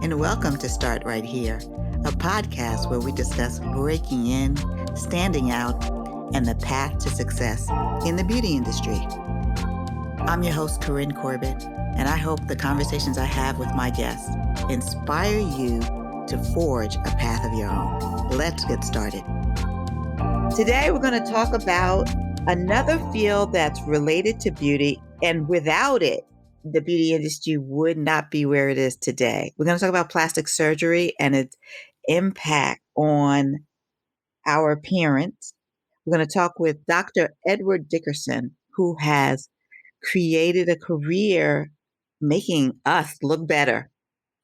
and welcome to Start Right Here, a podcast where we discuss breaking in, standing out, and the path to success in the beauty industry. I'm your host, Corinne Corbett, and I hope the conversations I have with my guests inspire you to forge a path of your own. Let's get started. Today, we're going to talk about another field that's related to beauty, and without it, the beauty industry would not be where it is today. We're going to talk about plastic surgery and its impact on our appearance. We're going to talk with Dr. Edward Dickerson, who has created a career making us look better.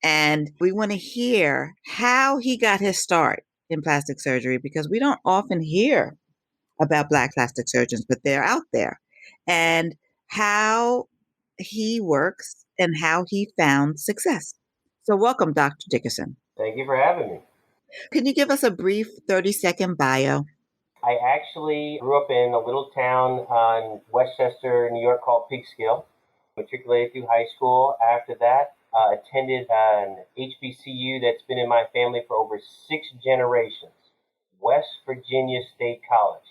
And we want to hear how he got his start in plastic surgery, because we don't often hear about Black plastic surgeons, but they're out there, and how he works and how he found success. So welcome, Dr. Dickerson. Thank you for having me. Can you give us a brief 30-second bio? I actually grew up in a little town in Westchester, New York called Peekskill. Matriculated through high school. After that, attended an HBCU that's been in my family for over 6 generations, West Virginia State College.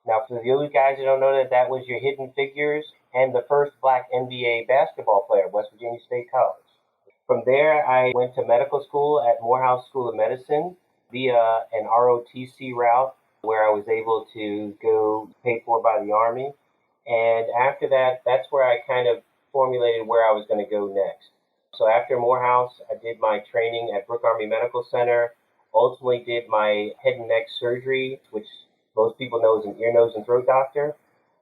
Now, for those guys who don't know that was your Hidden Figures and the first Black NBA basketball player, West Virginia State College. From there, I went to medical school at Morehouse School of Medicine via an ROTC route, where I was able to go paid for by the Army. And after that, that's where I kind of formulated where I was going to go next. So after Morehouse, I did my training at Brooke Army Medical Center, ultimately did my head and neck surgery, which most people know as an ear, nose, and throat doctor.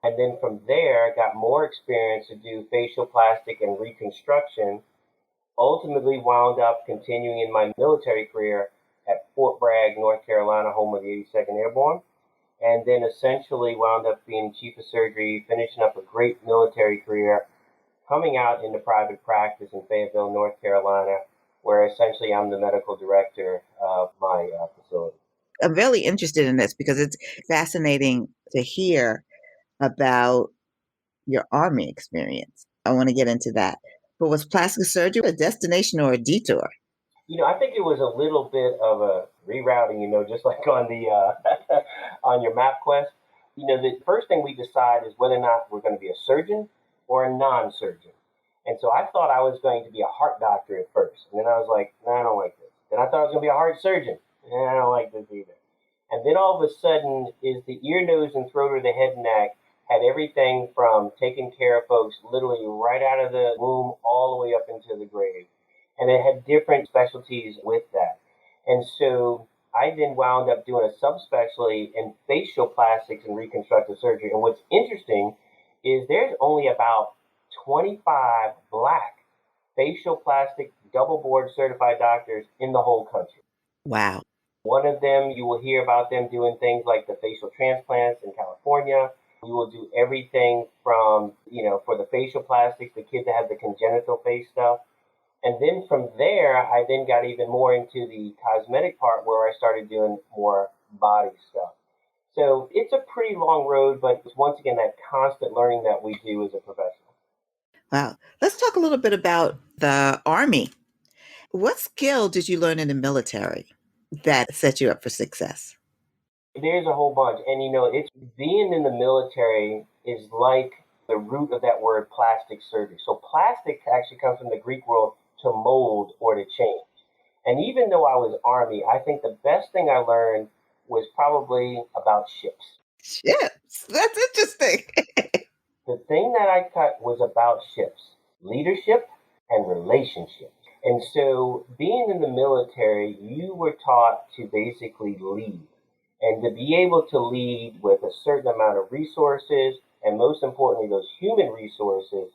And then from there, I got more experience to do facial plastic and reconstruction. Ultimately wound up continuing in my military career at Fort Bragg, North Carolina, home of the 82nd Airborne. And then essentially wound up being chief of surgery, finishing up a great military career, coming out into private practice in Fayetteville, North Carolina, where essentially I'm the medical director of my facility. I'm really interested in this because it's fascinating to hear about your Army experience. I want to get into that. But was plastic surgery a destination or a detour? I think it was a little bit of a rerouting, just like on the on your MapQuest. The first thing we decide is whether or not we're going to be a surgeon or a non-surgeon. And so I thought I was going to be a heart doctor at first. And then I was like, no, I don't like this. Then I thought I was going to be a heart surgeon. And I don't like this either. And then all of a sudden is the ear, nose, and throat, or the head and neck had everything from taking care of folks literally right out of the womb all the way up into the grave. And it had different specialties with that. And so I then wound up doing a subspecialty in facial plastics and reconstructive surgery. And what's interesting is there's only about 25 Black facial plastic double board certified doctors in the whole country. Wow. One of them, you will hear about them doing things like the facial transplants in California. We will do everything from, for the facial plastics, the kids that have the congenital face stuff. And then from there, I then got even more into the cosmetic part where I started doing more body stuff. So it's a pretty long road, but it's once again that constant learning that we do as a professional. Wow. Let's talk a little bit about the Army. What skill did you learn in the military that set you up for success? There's a whole bunch. And, it's being in the military is like the root of that word plastic surgery. So plastic actually comes from the Greek word to mold or to change. And even though I was Army, I think the best thing I learned was probably about ships. Ships? That's interesting. The thing that I cut was about ships, leadership and relationships. And so being in the military, you were taught to basically lead. And to be able to lead with a certain amount of resources, and most importantly, those human resources,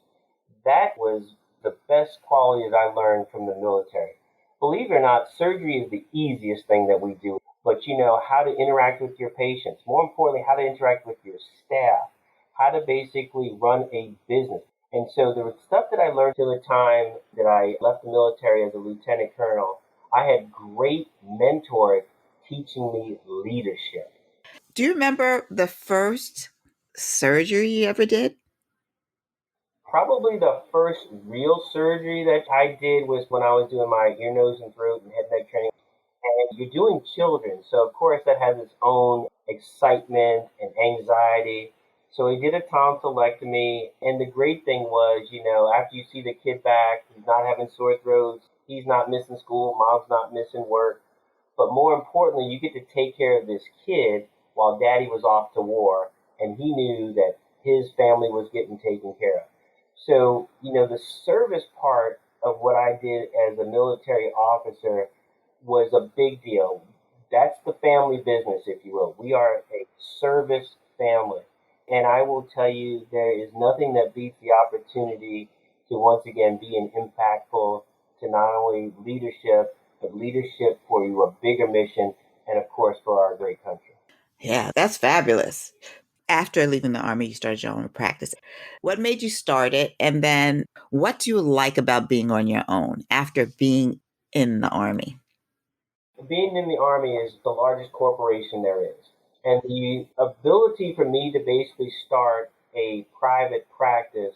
that was the best quality that I learned from the military. Believe it or not, surgery is the easiest thing that we do. But how to interact with your patients. More importantly, how to interact with your staff. How to basically run a business. And so there was stuff that I learned till the time that I left the military as a lieutenant colonel. I had great mentors teaching me leadership. Do you remember the first surgery you ever did? Probably the first real surgery that I did was when I was doing my ear, nose, and throat and head neck training. And you're doing children, so of course that has its own excitement and anxiety. So he did a tonsillectomy, and the great thing was, after you see the kid back, he's not having sore throats, he's not missing school, mom's not missing work. But more importantly, you get to take care of this kid while daddy was off to war, and he knew that his family was getting taken care of. So, the service part of what I did as a military officer was a big deal. That's the family business, if you will. We are a service family. And I will tell you, there is nothing that beats the opportunity to once again be an impactful to not only leadership, but leadership for a bigger mission, and of course for our great country. Yeah, that's fabulous. After leaving the Army, you started your own practice. What made you start it? And then what do you like about being on your own after being in the Army? Being in the Army is the largest corporation there is. And the ability for me to basically start a private practice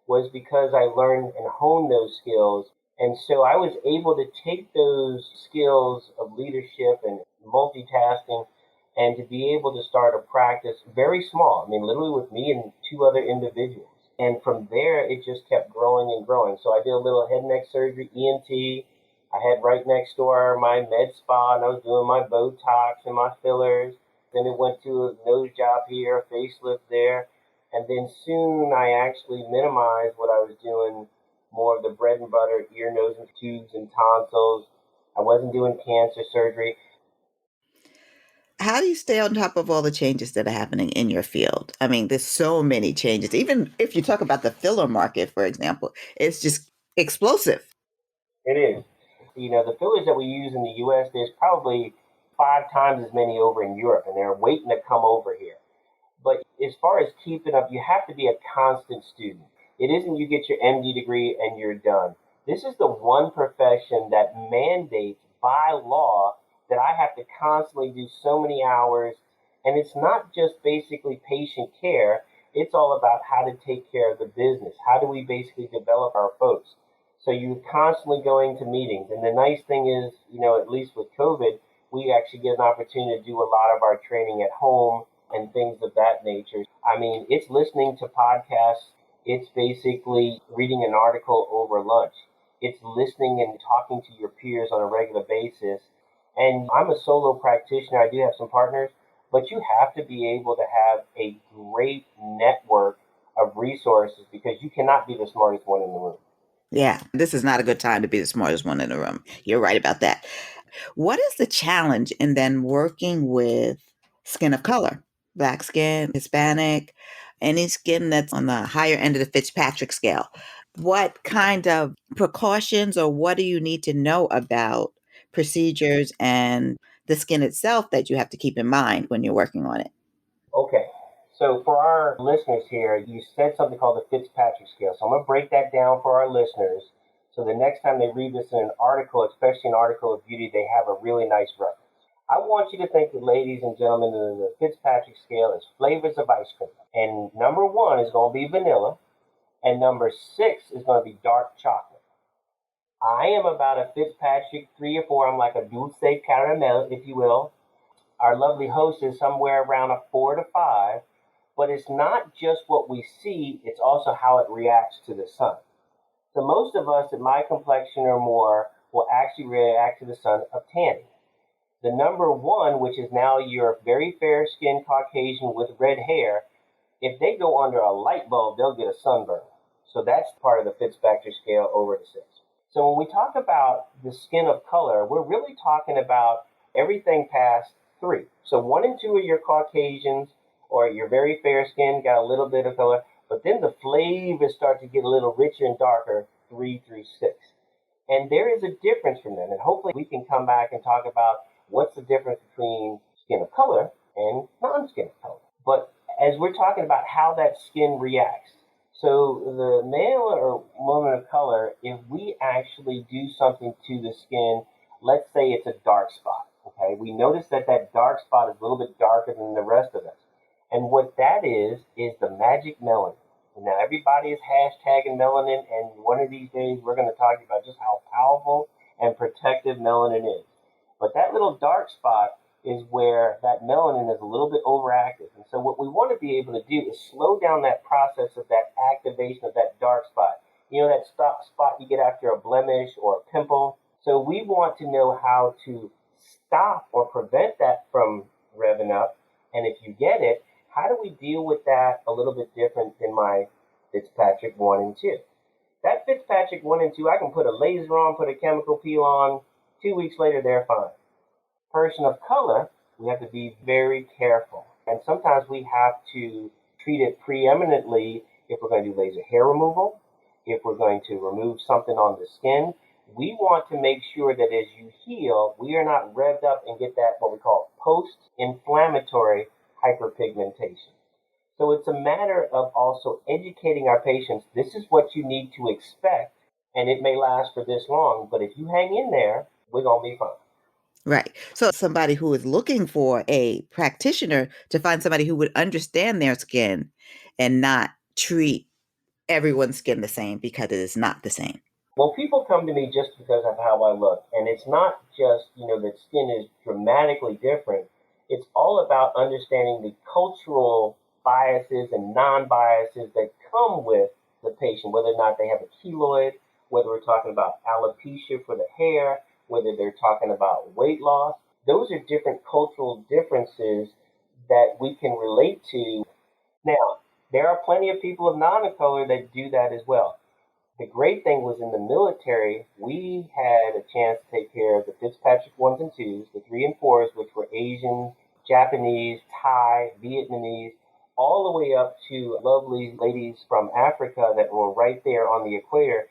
was because I learned and honed those skills. And so I was able to take those skills of leadership and multitasking and to be able to start a practice very small. I mean, literally with me and two other individuals. And from there, it just kept growing and growing. So I did a little head and neck surgery, ENT. I had right next door my med spa, and I was doing my Botox and my fillers. Then it went to a nose job here, a facelift there. And then soon I actually minimized what I was doing, more of the bread and butter, ear, nose, and tubes and tonsils. I wasn't doing cancer surgery. How do you stay on top of all the changes that are happening in your field? I mean, there's so many changes. Even if you talk about the filler market, for example, it's just explosive. It is. The fillers that we use in the U.S., there's probably 5 times as many over in Europe, and they're waiting to come over here. But as far as keeping up, you have to be a constant student. It isn't you get your MD degree and you're done. This is the one profession that mandates by law that I have to constantly do so many hours. And it's not just basically patient care. It's all about how to take care of the business. How do we basically develop our folks? So you're constantly going to meetings. And the nice thing is, at least with COVID, we actually get an opportunity to do a lot of our training at home and things of that nature. I mean, it's listening to podcasts. It's basically reading an article over lunch. It's listening and talking to your peers on a regular basis. And I'm a solo practitioner. I do have some partners, but you have to be able to have a great network of resources because you cannot be the smartest one in the room. Yeah, this is not a good time to be the smartest one in the room. You're right about that. What is the challenge in then working with skin of color, black skin, Hispanic, any skin that's on the higher end of the Fitzpatrick scale? What kind of precautions or what do you need to know about procedures and the skin itself that you have to keep in mind when you're working on it? Okay. So for our listeners here, you said something called the Fitzpatrick Scale. So I'm going to break that down for our listeners. So the next time they read this in an article, especially an article of beauty, they have a really nice reference. I want you to think, ladies and gentlemen, the Fitzpatrick Scale is flavors of ice cream. And number 1 is going to be vanilla. And number 6 is going to be dark chocolate. I am about a Fitzpatrick 3 or 4. I'm like a dulce caramel, if you will. Our lovely host is somewhere around a 4 to 5. But it's not just what we see, it's also how it reacts to the sun. So most of us in my complexion or more will actually react to the sun of tanning. The number 1, which is now your very fair-skinned Caucasian with red hair, if they go under a light bulb, they'll get a sunburn. So that's part of the Fitzpatrick Scale over the 6. So when we talk about the skin of color, we're really talking about everything past 3. So 1 and 2 are your Caucasians, or you're very fair skinned, got a little bit of color, but then the flavors start to get a little richer and darker, 3 through 6. And there is a difference from them, and hopefully we can come back and talk about what's the difference between skin of color and non-skin of color. But as we're talking about how that skin reacts, so the male or woman of color, if we actually do something to the skin, let's say it's a dark spot, okay? We notice that that dark spot is a little bit darker than the rest of us. And what that is the magic melanin. Now, everybody is hashtagging melanin, and one of these days we're going to talk about just how powerful and protective melanin is. But that little dark spot is where that melanin is a little bit overactive. And so what we want to be able to do is slow down that process of that activation of that dark spot. You know, that spot you get after a blemish or a pimple. So we want to know how to stop or prevent that from revving up. And if you get it, how do we deal with that a little bit different than my Fitzpatrick 1 and 2? That Fitzpatrick 1 and 2, I can put a laser on, put a chemical peel on. 2 weeks later, they're fine. Person of color, we have to be very careful. And sometimes we have to treat it preeminently if we're going to do laser hair removal, if we're going to remove something on the skin. We want to make sure that as you heal, we are not revved up and get that what we call post-inflammatory hyperpigmentation. So it's a matter of also educating our patients. This is what you need to expect, and it may last for this long, but if you hang in there, we're going to be fine. Right. So somebody who is looking for a practitioner to find somebody who would understand their skin and not treat everyone's skin the same because it is not the same. Well, people come to me just because of how I look, and it's not just, that skin is dramatically different. It's all about understanding the cultural biases and non-biases that come with the patient, whether or not they have a keloid, whether we're talking about alopecia for the hair, whether they're talking about weight loss. Those are different cultural differences that we can relate to. Now, there are plenty of people of non-color that do that as well. The great thing was in the military, we had a chance to take care of the Fitzpatrick 1s and 2s, the 3 and 4s, which were Asian, Japanese, Thai, Vietnamese, all the way up to lovely ladies from Africa that were right there on the equator.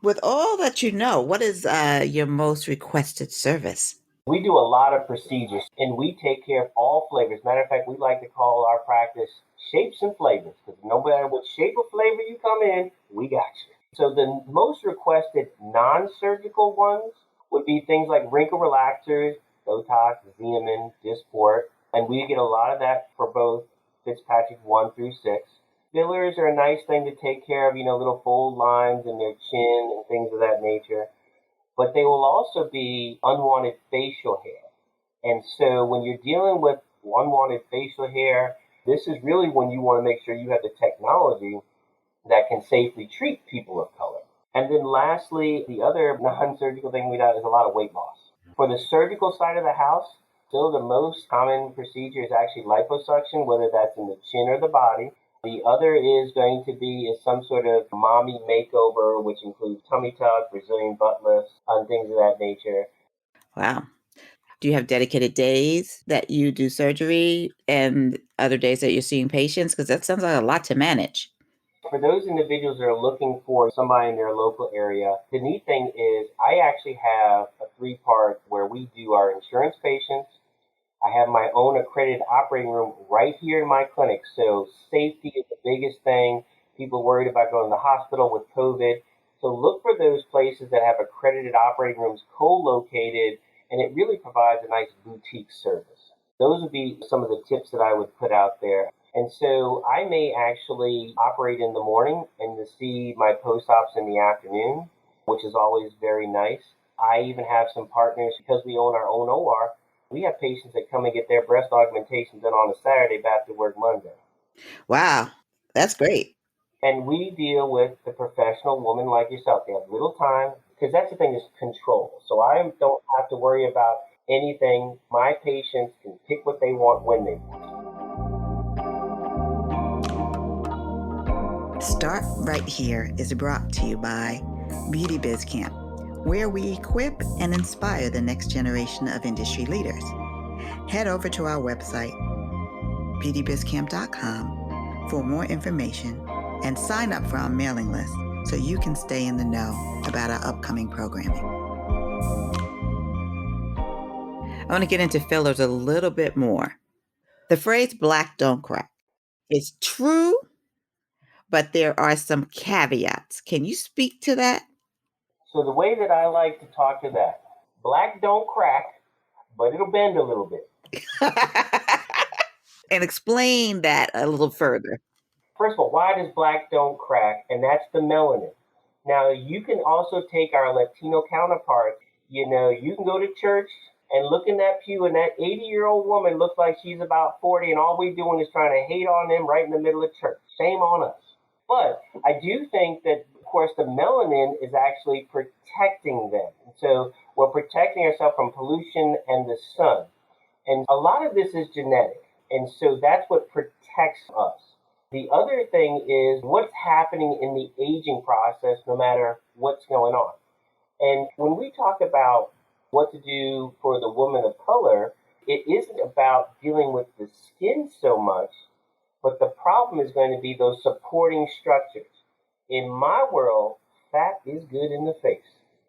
With all that you know, what is your most requested service? We do a lot of procedures, and we take care of all flavors. Matter of fact, we like to call our practice shapes and flavors, because no matter what shape or flavor you come in, we got you. So the most requested non-surgical ones would be things like wrinkle relaxers, Botox, Xeomin, Dysport, and we get a lot of that for both Fitzpatrick 1 through 6. Fillers are a nice thing to take care of, little fold lines in their chin and things of that nature. But they will also be unwanted facial hair. And so when you're dealing with unwanted facial hair, this is really when you want to make sure you have the technology that can safely treat people of color. And then lastly, the other non-surgical thing we do is a lot of weight loss. For the surgical side of the house, still the most common procedure is actually liposuction, whether that's in the chin or the body. The other is going to be some sort of mommy makeover, which includes tummy tuck, Brazilian butt lifts, and things of that nature. Wow. Do you have dedicated days that you do surgery and other days that you're seeing patients? Because that sounds like a lot to manage. For those individuals that are looking for somebody in their local area, the neat thing is I actually have a 3-part where we do our insurance patients. I have my own accredited operating room right here in my clinic. So safety is the biggest thing. People worried about going to the hospital with COVID. So look for those places that have accredited operating rooms co-located, and it really provides a nice boutique service. Those would be some of the tips that I would put out there. And so I may actually operate in the morning and to see my post-ops in the afternoon, which is always very nice. I even have some partners, because we own our own OR, we have patients that come and get their breast augmentation done on a Saturday, back to work Monday. Wow, that's great. And we deal with the professional woman like yourself. They have little time, because that's the thing, is control. So I don't have to worry about anything. My patients can pick what they want when they want. Start Right Here is brought to you by Biz Camp, where we equip and inspire the next generation of industry leaders. Head over to our website, beautybizcamp.com, for more information and sign up for our mailing list so you can stay in the know about our upcoming programming. I want to get into fillers a little bit more. The phrase "black don't crack" is true, but there are some caveats. Can you speak to that? So the way that I like to talk to that, black don't crack, but it'll bend a little bit. And explain that a little further. First of all, why does black don't crack? And that's the melanin. Now, you can also take our Latino counterparts. You can go to church and look in that pew, and that 80-year-old woman looks like she's about 40, and all we're doing is trying to hate on them right in the middle of church. Shame on us. But I do think that, of course, the melanin is actually protecting them. And so we're protecting ourselves from pollution and the sun. And a lot of this is genetic. And so that's what protects us. The other thing is what's happening in the aging process, no matter what's going on. And when we talk about what to do for the woman of color, it isn't about dealing with the skin so much, but the problem is going to be those supporting structures. In my world, fat is good in the face.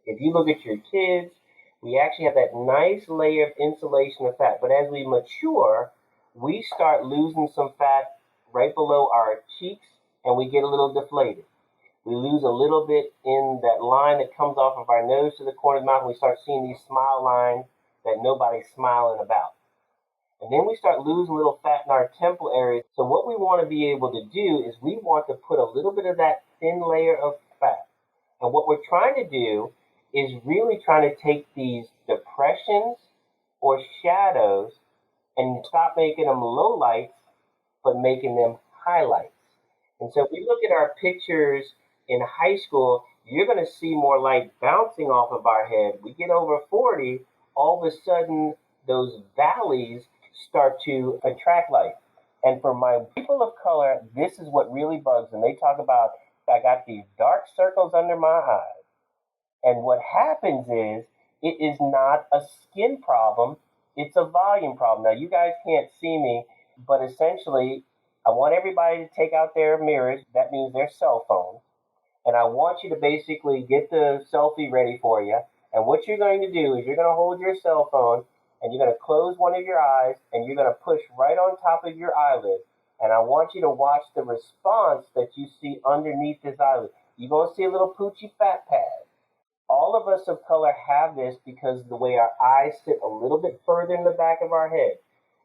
If you look at your kids, we actually have that nice layer of insulation of fat. But as we mature, we start losing some fat right below our cheeks, and we get a little deflated. We lose a little bit in that line that comes off of our nose to the corner of the mouth, and we start seeing these smile lines that nobody's smiling about. And then we start losing a little fat in our temple area. So what we want to be able to do is we want to put a little bit of that thin layer of fat. And what we're trying to do is really trying to take these depressions or shadows and stop making them lowlights, but making them highlights. And so if we look at our pictures in high school, you're going to see more light bouncing off of our head. We get over 40, all of a sudden those valleys start to attract light. And for my people of color, this is what really bugs them. They talk about, I got these dark circles under my eyes. And what happens is, it is not a skin problem, it's a volume problem. Now, you guys can't see me, but essentially, I want everybody to take out their mirrors, that means their cell phones, and I want you to basically get the selfie ready for you. And what you're going to do is you're going to hold your cell phone, and you're going to close one of your eyes, and you're going to push right on top of your eyelid. And I want you to watch the response that you see underneath this eyelid. You're going to see a little poochy fat pad. All of us of color have this because of the way our eyes sit a little bit further in the back of our head.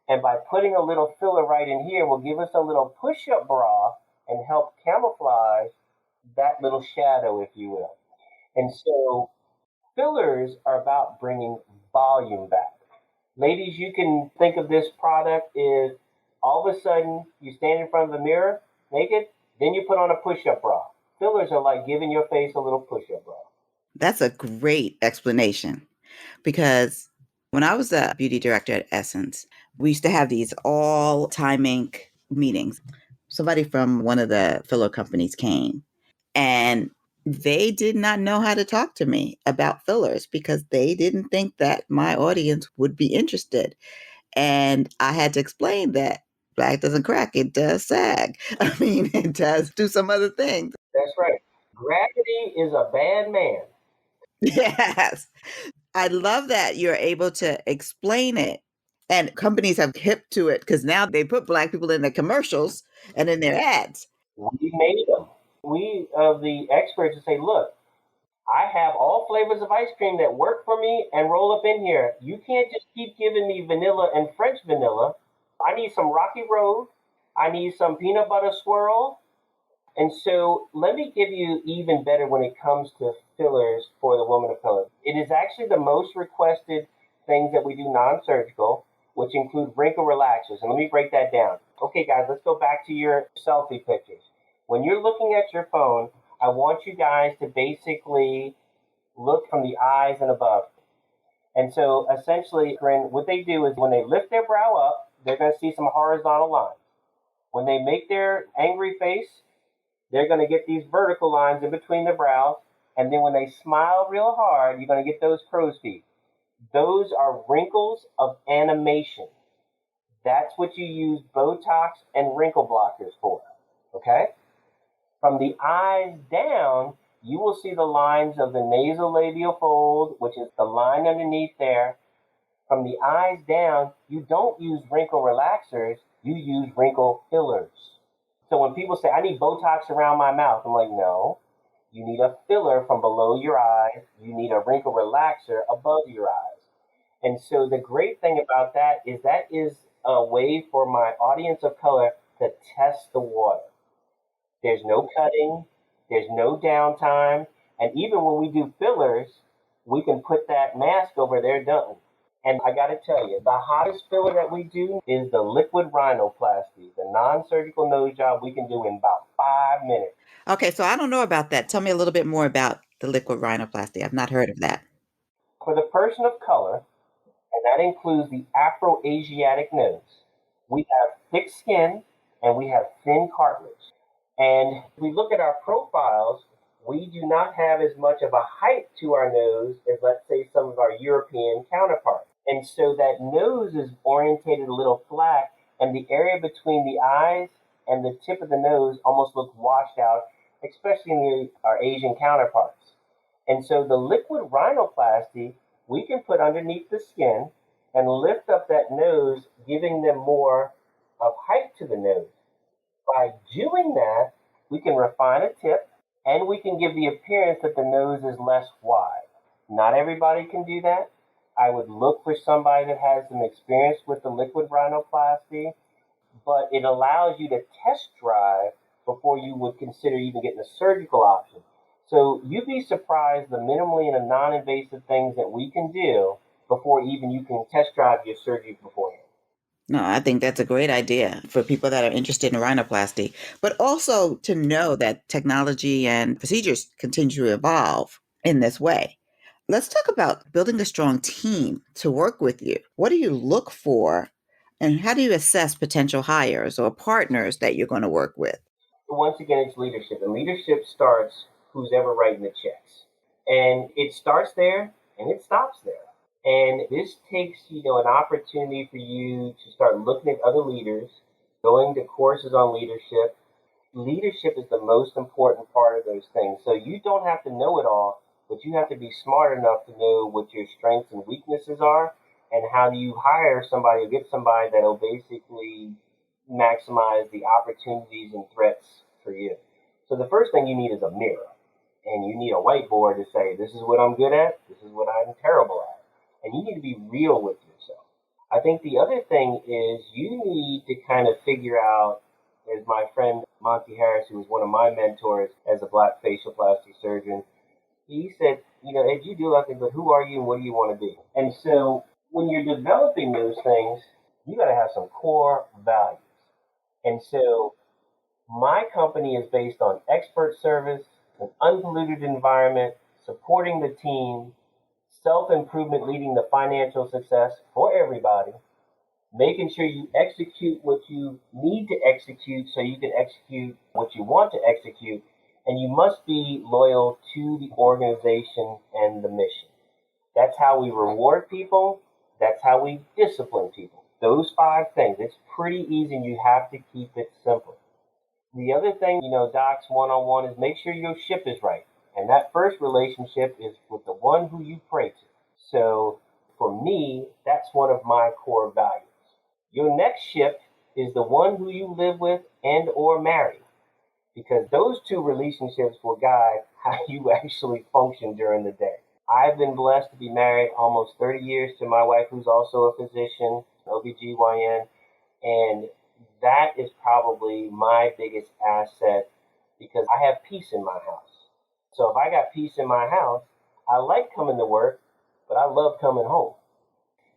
And by putting a little filler right in here will give us a little push-up bra and help camouflage that little shadow, if you will. And so fillers are about bringing volume back. Ladies, you can think of this product as all of a sudden you stand in front of a mirror naked, then you put on a push-up bra. Fillers are like giving your face a little push-up bra. That's a great explanation, because when I was a beauty director at Essence, we used to have these all time Inc. meetings. Somebody from one of the filler companies came, and they did not know how to talk to me about fillers because they didn't think that my audience would be interested. And I had to explain that black doesn't crack, it does sag. I mean, it does do some other things. That's right. Gravity is a bad man. Yes. I love that you're able to explain it. And companies have hip to it because now they put black people in their commercials and in their ads. We made them. We of the experts to say, look, I have all flavors of ice cream that work for me and roll up in here. You can't just keep giving me vanilla and French vanilla. I need some Rocky Road. I need some peanut butter swirl. And so let me give you even better when it comes to fillers for the woman of color. It is actually the most requested things that we do non-surgical, which include wrinkle relaxers. And let me break that down. Okay, guys, let's go back to your selfie pictures. When you're looking at your phone, I want you guys to basically look from the eyes and above. And so essentially, what they do is when they lift their brow up, they're going to see some horizontal lines. When they make their angry face, they're going to get these vertical lines in between the brows. And then when they smile real hard, you're going to get those crow's feet. Those are wrinkles of animation. That's what you use Botox and wrinkle blockers for, okay? From the eyes down, you will see the lines of the nasolabial fold, which is the line underneath there. From the eyes down, you don't use wrinkle relaxers, you use wrinkle fillers. So when people say, I need Botox around my mouth, I'm like, no. You need a filler from below your eyes. You need a wrinkle relaxer above your eyes. And so the great thing about that is a way for my audience of color to test the water. There's no cutting, there's no downtime, and even when we do fillers, we can put that mask over there done. And I got to tell you, the hottest filler that we do is the liquid rhinoplasty, the non-surgical nose job we can do in about 5 minutes. Okay, so I don't know about that. Tell me a little bit more about the liquid rhinoplasty. I've not heard of that. For the person of color, and that includes the Afro-Asiatic nose, we have thick skin and we have thin cartilage. And if we look at our profiles, we do not have as much of a height to our nose as, let's say, some of our European counterparts. And so that nose is orientated a little flat, and the area between the eyes and the tip of the nose almost looks washed out, especially in our Asian counterparts. And so the liquid rhinoplasty, we can put underneath the skin and lift up that nose, giving them more of height to the nose. By doing that, we can refine a tip and we can give the appearance that the nose is less wide. Not everybody can do that. I would look for somebody that has some experience with the liquid rhinoplasty, but it allows you to test drive before you would consider even getting a surgical option. So you'd be surprised the minimally and non-invasive things that we can do before even you can test drive your surgery beforehand. No, I think that's a great idea for people that are interested in rhinoplasty, but also to know that technology and procedures continue to evolve in this way. Let's talk about building a strong team to work with you. What do you look for, and how do you assess potential hires or partners that you're going to work with? Once again, it's leadership, and leadership starts who's ever writing the checks. And it starts there and it stops there. And this takes, an opportunity for you to start looking at other leaders, going to courses on leadership. Leadership is the most important part of those things. So you don't have to know it all, but you have to be smart enough to know what your strengths and weaknesses are, and how do you hire somebody or get somebody that'll basically maximize the opportunities and threats for you. So the first thing you need is a mirror, and you need a whiteboard to say, this is what I'm good at, this is what I'm terrible at. And you need to be real with yourself. I think the other thing is you need to kind of figure out, as my friend Monty Harris, who was one of my mentors as a black facial plastic surgeon, he said, Ed, you do nothing, but who are you and what do you want to be? And so when you're developing those things, you got to have some core values. And so my company is based on expert service, an unpolluted environment, supporting the team, self-improvement leading to financial success for everybody, making sure you execute what you need to execute so you can execute what you want to execute, and you must be loyal to the organization and the mission. That's how we reward people. That's how we discipline people. Those 5 things. It's pretty easy, and you have to keep it simple. The other thing, docs one-on-one is make sure your ship is right. And that first relationship is with the one who you pray to. So for me, that's one of my core values. Your next ship is the one who you live with and or marry, because those 2 relationships will guide how you actually function during the day. I've been blessed to be married almost 30 years to my wife, who's also a physician, OBGYN, and that is probably my biggest asset because I have peace in my house. So if I got peace in my house, I like coming to work, but I love coming home.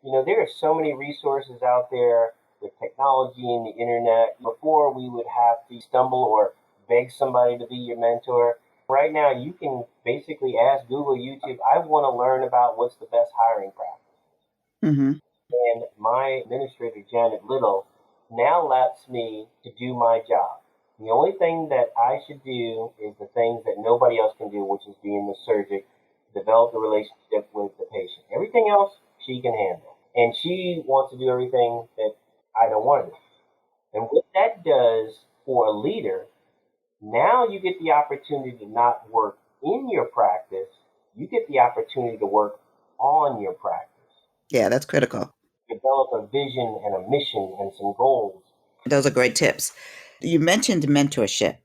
There are so many resources out there with technology and the internet. Before, we would have to stumble or beg somebody to be your mentor. Right now, you can basically ask Google, YouTube, I want to learn about what's the best hiring practice. Mm-hmm. And my administrator, Janet Little, now lets me to do my job. The only thing that I should do is the things that nobody else can do, which is being the surgeon, develop the relationship with the patient. Everything else she can handle. And she wants to do everything that I don't want to do. And what that does for a leader, now you get the opportunity to not work in your practice, you get the opportunity to work on your practice. Yeah, that's critical. Develop a vision and a mission and some goals. Those are great tips. You mentioned mentorship.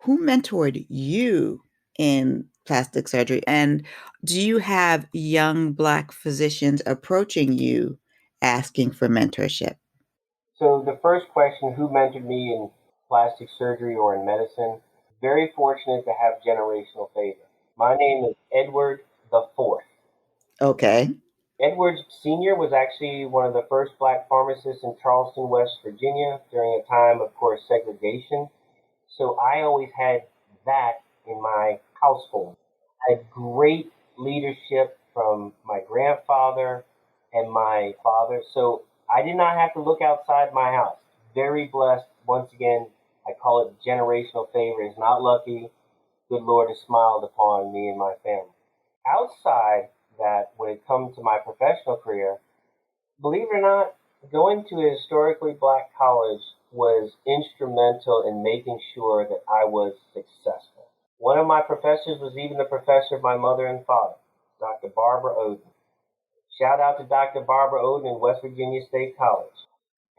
Who mentored you in plastic surgery? And do you have young Black physicians approaching you asking for mentorship? So the first question, who mentored me in plastic surgery or in medicine? very fortunate to have generational favor. My name is Edward the Fourth. Okay. Edward Sr. was actually one of the first black pharmacists in Charleston, West Virginia, during a time, of course, segregation. So I always had that in my household. I had great leadership from my grandfather and my father. So I did not have to look outside my house. Very blessed. Once again, I call it generational favor. It's not lucky. Good Lord has smiled upon me and my family. Outside that, when it comes to my professional career, believe it or not, going to a historically black college was instrumental in making sure that I was successful. One of my professors was even the professor of my mother and father, Dr. Barbara Oden. Shout out to Dr. Barbara Oden in West Virginia State College.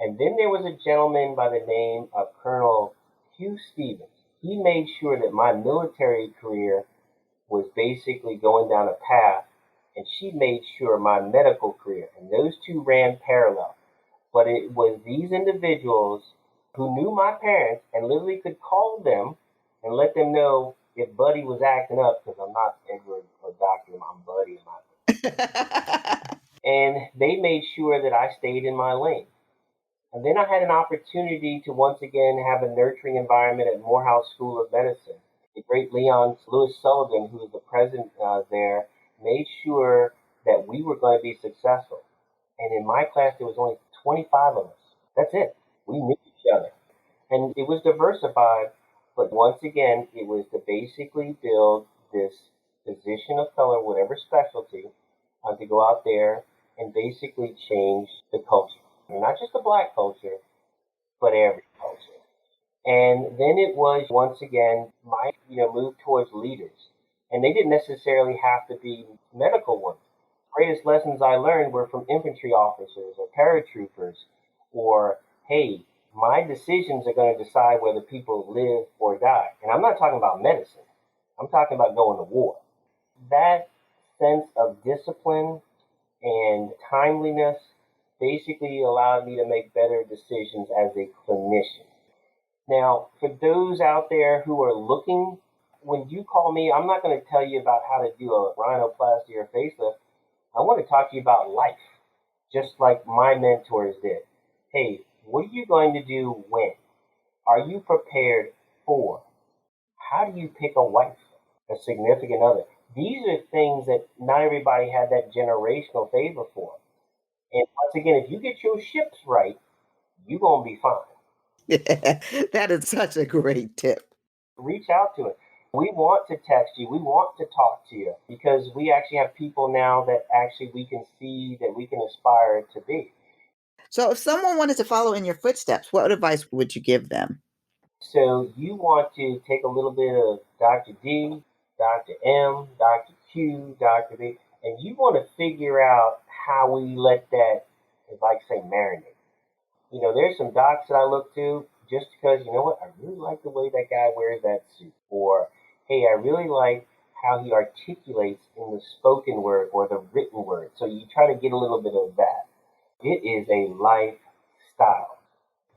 And then there was a gentleman by the name of Colonel Hugh Stevens. He made sure that my military career was basically going down a path, and she made sure my medical career, and those two ran parallel. But it was these individuals who knew my parents and literally could call them and let them know if Buddy was acting up, because I'm not Edward or Doctor, I'm Buddy. And they made sure that I stayed in my lane. And then I had an opportunity to once again have a nurturing environment at Morehouse School of Medicine. The great Leon Lewis Sullivan, who was the president there, made sure that we were going to be successful. And in my class, there was only 25 of us. That's it. We knew each other. And it was diversified, but once again, it was to basically build this physician of color, whatever specialty, to go out there and basically change the culture. And not just the black culture, but every culture. And then it was, once again, my move towards leaders. And they didn't necessarily have to be medical ones. The greatest lessons I learned were from infantry officers or paratroopers, or, hey, my decisions are going to decide whether people live or die. And I'm not talking about medicine. I'm talking about going to war. That sense of discipline and timeliness basically allowed me to make better decisions as a clinician. Now, for those out there who are looking, when you call me, I'm not going to tell you about how to do a rhinoplasty or facelift. I want to talk to you about life, just like my mentors did. Hey, what are you going to do when? Are you prepared for? How do you pick a wife, a significant other? These are things that not everybody had that generational favor for. And once again, if you get your ships right, you're going to be fine. Yeah, that is such a great tip. Reach out to it. We want to text you. We want to talk to you because we actually have people now that actually we can see that we can aspire to be. So if someone wanted to follow in your footsteps, what advice would you give them? So you want to take a little bit of Dr. D, Dr. M, Dr. Q, Dr. B, and you want to figure out how we let that, like say, marinate. There's some docs that I look to just because, you know what, I really like the way that guy wears that suit. Or, hey, I really like how he articulates in the spoken word or the written word. So you try to get a little bit of that. It is a lifestyle.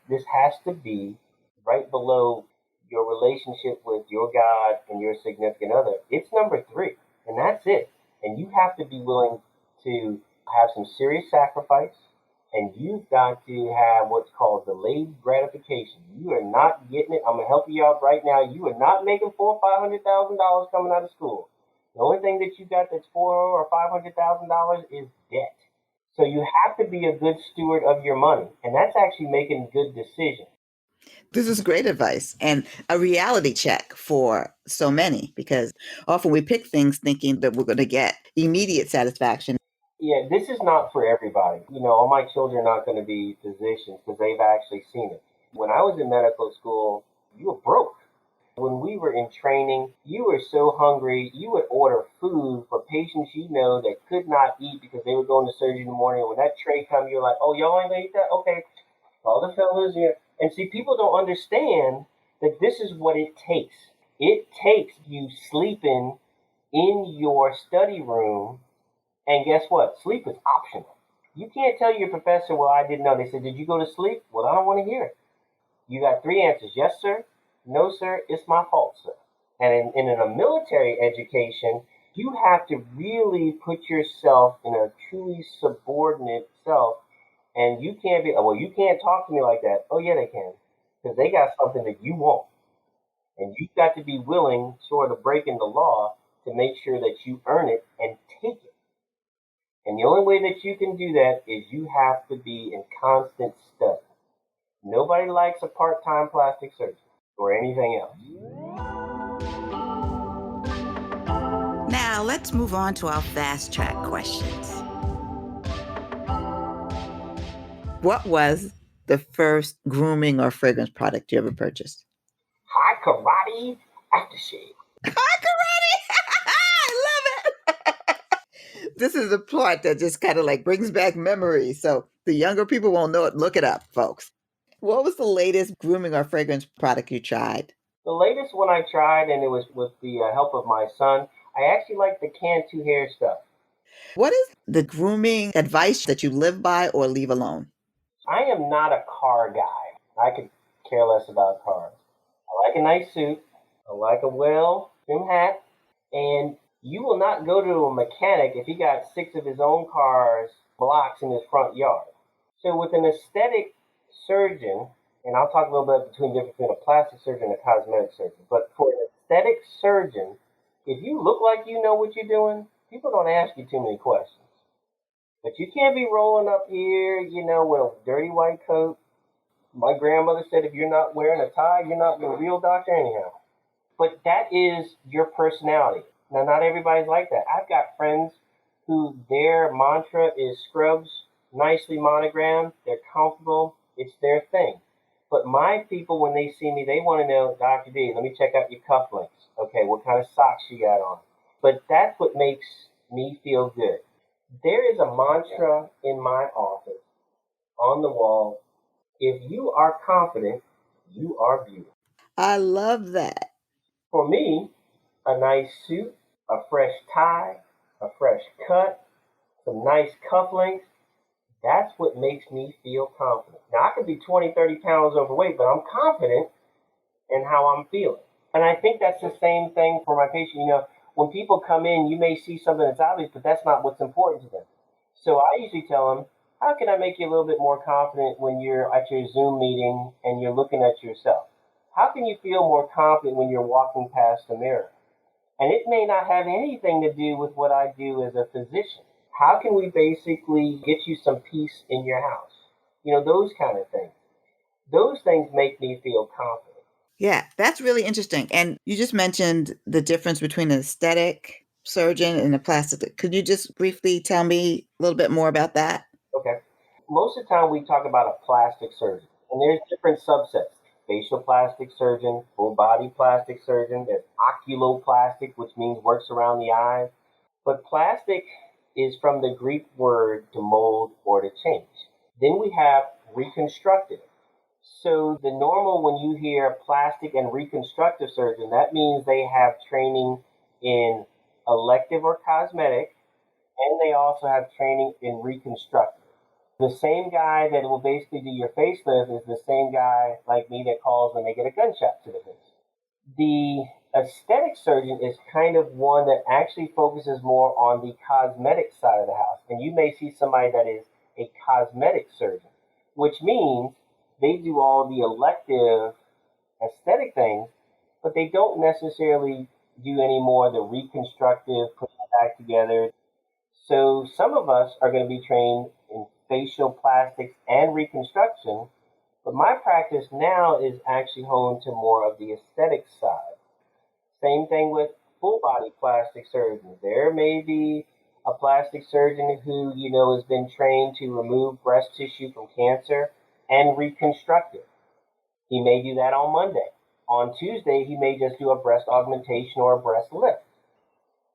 This has to be right below your relationship with your God and your significant other. It's number 3, and that's it. And you have to be willing to have some serious sacrifice, and you've got to have what's called delayed gratification. You are not getting it. I'm going to help you out right now. You are not making $400,000 or $500,000 coming out of school. The only thing that you got that's $400,000 or $500,000 is debt. So you have to be a good steward of your money, and that's actually making good decisions. This is great advice and a reality check for so many, because often we pick things thinking that we're going to get immediate satisfaction. Yeah, this is not for everybody. All my children are not going to be physicians because they've actually seen it. When I was in medical school, you were broke. When we were in training, you were so hungry, you would order food for patients that could not eat because they were going to surgery in the morning. And when that tray comes, you're like, oh, y'all ain't going to eat that? Okay, all the fellas here. And see, people don't understand that this is what it takes. It takes you sleeping in your study room. And guess what? Sleep is optional. You can't tell your professor, well, I didn't know. They said, did you go to sleep? Well, I don't want to hear it. You got 3 answers. Yes, sir. No, sir, it's my fault, sir. And in a military education, you have to really put yourself in a truly subordinate self. And you can't be, well, you can't talk to me like that. Oh, yeah, they can. Because they got something that you want. And you've got to be willing, sort of breaking the law, to make sure that you earn it and take it. And the only way that you can do that is you have to be in constant study. Nobody likes a part-time plastic surgeon or anything else. Now, let's move on to our fast track questions. What was the first grooming or fragrance product you ever purchased? High karate aftershave. High karate! I love it! This is the part that just kind of like brings back memories. So the younger people won't know it. Look it up, folks. What was the latest grooming or fragrance product you tried? The latest one I tried, and it was with the help of my son, I actually like the Cantu hair stuff. What is the grooming advice that you live by or leave alone? I am not a car guy. I could care less about cars. I like a nice suit. I like a well-trimmed hat. And you will not go to a mechanic if he got 6 of his own cars blocks in his front yard. So with an aesthetic surgeon, and I'll talk a little bit between a plastic surgeon and a cosmetic surgeon, but for an aesthetic surgeon, if you look like you know what you're doing, people don't ask you too many questions. But you can't be rolling up here, with a dirty white coat. My grandmother said if you're not wearing a tie, you're not a real doctor anyhow. But that is your personality. Now, not everybody's like that. I've got friends who their mantra is scrubs, nicely monogrammed, they're comfortable, it's their thing. But my people, when they see me, they want to know, Dr. D, let me check out your cufflinks. Okay, what kind of socks you got on? But that's what makes me feel good. There is a mantra in my office on the wall. If you are confident, you are beautiful. I love that. For me, a nice suit, a fresh tie, a fresh cut, some nice cufflinks, that's what makes me feel confident. Now, I could be 20, 30 pounds overweight, but I'm confident in how I'm feeling. And I think that's the same thing for my patient. When people come in, you may see something that's obvious, but that's not what's important to them. So I usually tell them, how can I make you a little bit more confident when you're at your Zoom meeting and you're looking at yourself? How can you feel more confident when you're walking past the mirror? And it may not have anything to do with what I do as a physician. How can we basically get you some peace in your house? Those kind of things. Those things make me feel confident. Yeah, that's really interesting. And you just mentioned the difference between an aesthetic surgeon and a plastic. Could you just briefly tell me a little bit more about that? Okay. Most of the time we talk about a plastic surgeon, and there's different subsets. Facial plastic surgeon, full body plastic surgeon, there's oculoplastic, which means works around the eyes. But plastic is from the Greek word to mold or to change. Then we have reconstructive. So the normal, when you hear plastic and reconstructive surgeon, that means they have training in elective or cosmetic, and they also have training in reconstructive. The same guy that will basically do your facelift is the same guy like me that calls when they get a gunshot to the face. The aesthetic surgeon is kind of one that actually focuses more on the cosmetic side of the house. And you may see somebody that is a cosmetic surgeon, which means they do all the elective aesthetic things, but they don't necessarily do any more of the reconstructive, putting it back together. So some of us are going to be trained in facial plastics and reconstruction, but my practice now is actually honed to more of the aesthetic side. Same thing with full body plastic surgeons. There may be a plastic surgeon who, has been trained to remove breast tissue from cancer and reconstruct it. He may do that on Monday. On Tuesday, he may just do a breast augmentation or a breast lift.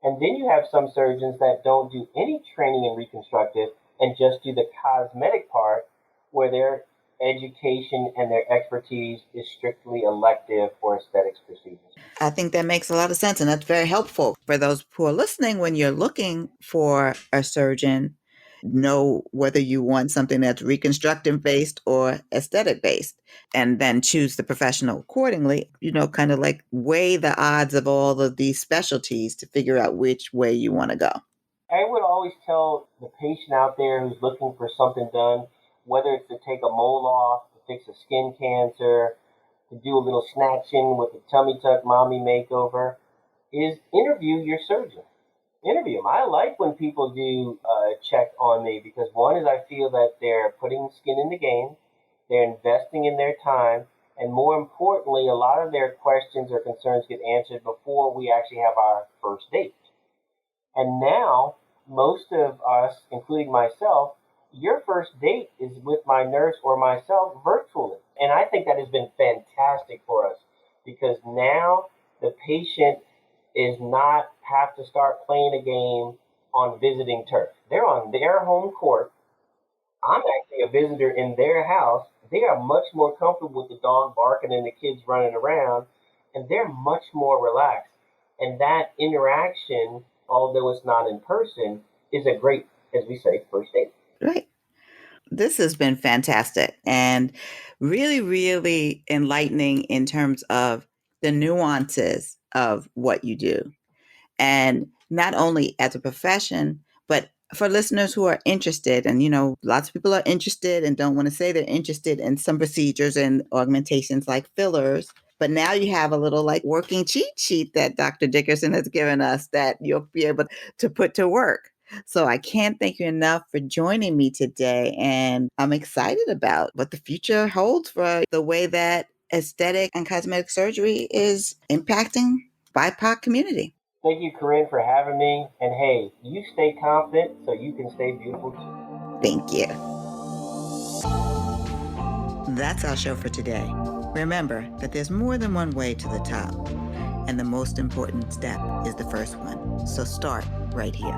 And then you have some surgeons that don't do any training in reconstructive and just do the cosmetic part, where their education and their expertise is strictly elective or aesthetics procedures. I think that makes a lot of sense, and that's very helpful for those who are listening. When you're looking for a surgeon, know whether you want something that's reconstructive based or aesthetic based, and then choose the professional accordingly, kind of like weigh the odds of all of these specialties to figure out which way you want to go. I would always tell the patient out there who's looking for something done, whether it's to take a mole off, to fix a skin cancer, to do a little snatching with a tummy tuck mommy makeover, is interview your surgeon. Interview them. I like when people do check on me because one is I feel that they're putting skin in the game, they're investing in their time, and more importantly, a lot of their questions or concerns get answered before we actually have our first date. And now, most of us, including myself, your first date is with my nurse or myself virtually. And I think that has been fantastic for us because now the patient is not have to start playing a game on visiting turf. They're on their home court. I'm actually a visitor in their house. They are much more comfortable with the dog barking and the kids running around, and they're much more relaxed. And that interaction, although it's not in person, is a great, as we say, first date. Right. This has been fantastic and really, really enlightening in terms of the nuances of what you do. And not only as a profession, but for listeners who are interested. And, lots of people are interested and don't want to say they're interested in some procedures and augmentations like fillers. But now you have a little like working cheat sheet that Dr. Dickerson has given us that you'll be able to put to work. So I can't thank you enough for joining me today. And I'm excited about what the future holds for the way that aesthetic and cosmetic surgery is impacting BIPOC community. Thank you, Corinne, for having me. And hey, you stay confident so you can stay beautiful too. Thank you. That's our show for today. Remember that there's more than one way to the top, and the most important step is the first one. So start right here.